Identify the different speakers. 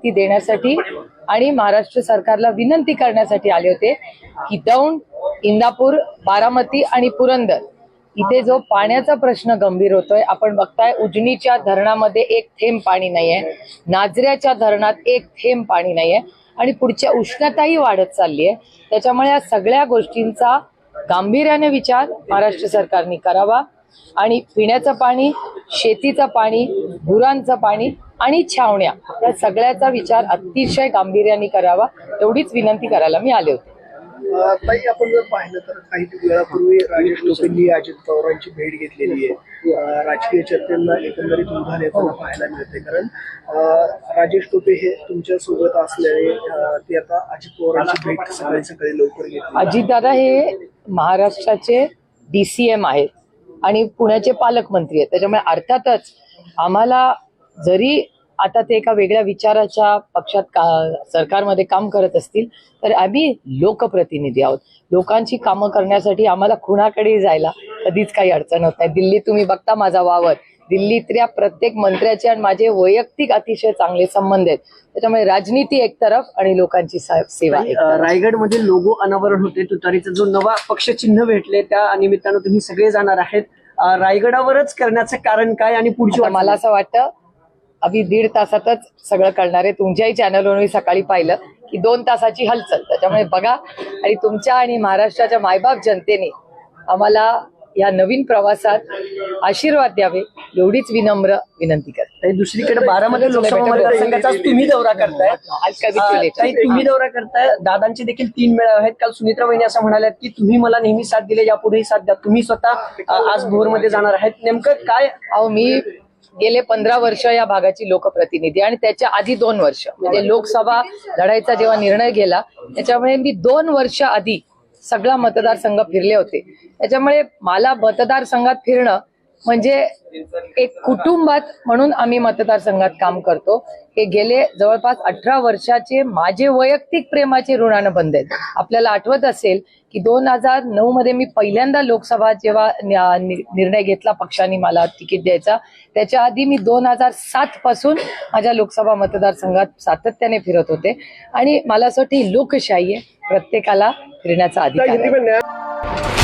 Speaker 1: ती देण्यासाठी आणि महाराष्ट्र सरकारला विनंती करण्यासाठी आले होते की दौंड, इंदापूर, बारामती आणि पुरंदर इथे जो पाण्याचा प्रश्न गंभीर होतोय, आपण बघताय उजनीच्या धरणामध्ये एक थेंब पाणी नाहीये, नाझऱ्याच्या धरणात एक थेंब पाणी नाहीये आणि पुढच्या उष्णताही वाढत चालली आहे. त्याच्यामुळे या सगळ्या गोष्टींचा गांभीर्याने विचार महाराष्ट्र सरकारने करावा आणि पिण्याचं पाणी, शेतीचं पाणी, गुरांचं पाणी आणि छावण्या या सगळ्याचा विचार अतिशय गांभीर्याने करावा, एवढीच विनंती करायला मी आले होते.
Speaker 2: ताई, आपण जर पाहिलं तर काही वेळापूर्वी राजेश टोपेंनी अजित पवारांची भेट घेतलेली आहे. राजकीय चर्चेला एकंदरीत उधाण येताना पाहायला मिळते, कारण राजेश टोपे हे तुमच्या सोबत असल्याने ते आता अजित पवारांची भेट सकाळी लवकर घेतली.
Speaker 1: अजितदादा हे महाराष्ट्राचे DCM आहेत आणि पुण्याचे पालकमंत्री आहेत. त्याच्यामुळे अर्थातच आम्हाला जरी आता ते एका वेगळ्या विचाराच्या पक्षात सरकारमध्ये काम करत असतील तर आम्ही लोकप्रतिनिधी आहोत. लोकांची कामं करण्यासाठी आम्हाला कुणाकडे जायला कधीच काही अडचण होत नाही. दिल्लीत तुम्ही बघता माझा वावर, दिल्लीतल्या प्रत्येक मंत्र्याचे आणि माझे वैयक्तिक अतिशय चांगले संबंध आहेत. त्याच्यामुळे राजनीती एक तरफ आणि लोकांची सेवा एक तरफ.
Speaker 3: रायगडमध्ये लोगो अनावरण होते, तुतारीचा जो नवा पक्ष चिन्ह भेटले त्या निमित्तानं तुम्ही सगळे जाणार आहेत. रायगडावरच करण्याचं कारण काय आणि पुढची
Speaker 1: मला असं वाटतं अभि 1.5 तासातच सगळं कळणार आहे. तुमच्याही चॅनलवर मी सकाळी पाहिलं की 2 तासाची हलचल. त्याच्यामुळे बघा आणि तुमच्या आणि महाराष्ट्राच्या मायबाप जनतेने आम्हाला या नवीन प्रवासात आशीर्वाद द्यावे एवढीच विनम्र विनंती करते.
Speaker 3: दुसरीकडे बारामती लोकसभा मतदारसंघाचा तुम्ही दौरा करताय, तुम्ही दौरा करताय, दादांचे देखील 3 मेळावे आहेत. काल सुमित्रा वहिनी असं म्हणाल्यात की तुम्ही मला नेहमी साथ दिले, यापुढेही साथ द्या. तुम्ही स्वतः आज भोरमध्ये जाणार आहेत, नेमकं काय?
Speaker 1: मी गेले 15 वर्ष या भागाची लोकप्रतिनिधी आणि त्याच्या आधी 2 वर्ष म्हणजे लोकसभा लढायचा जेव्हा निर्णय गेला त्याच्यामुळे मी 2 वर्ष आधी सगळा मतदारसंघ फिरले होते. त्याच्यामुळे मला मतदारसंघात फिरणं म्हणजे एक कुटुंबात म्हणून आम्ही मतदारसंघात काम करतो. हे गेले जवळपास 18 वर्षाचे माझे वैयक्तिक प्रेमाचे ऋणानं बंद आहेत. आपल्याला आठवत असेल की 2009 मध्ये मी पहिल्यांदा लोकसभा जेव्हा निर्णय घेतला पक्षाने मला तिकीट द्यायचा, त्याच्या आधी मी 2007 पासून माझ्या लोकसभा मतदारसंघात सातत्याने फिरत होते आणि मला असं वाटतं ही लोकशाही आहे, प्रत्येकाला फिरण्याचा अधिकार आहे.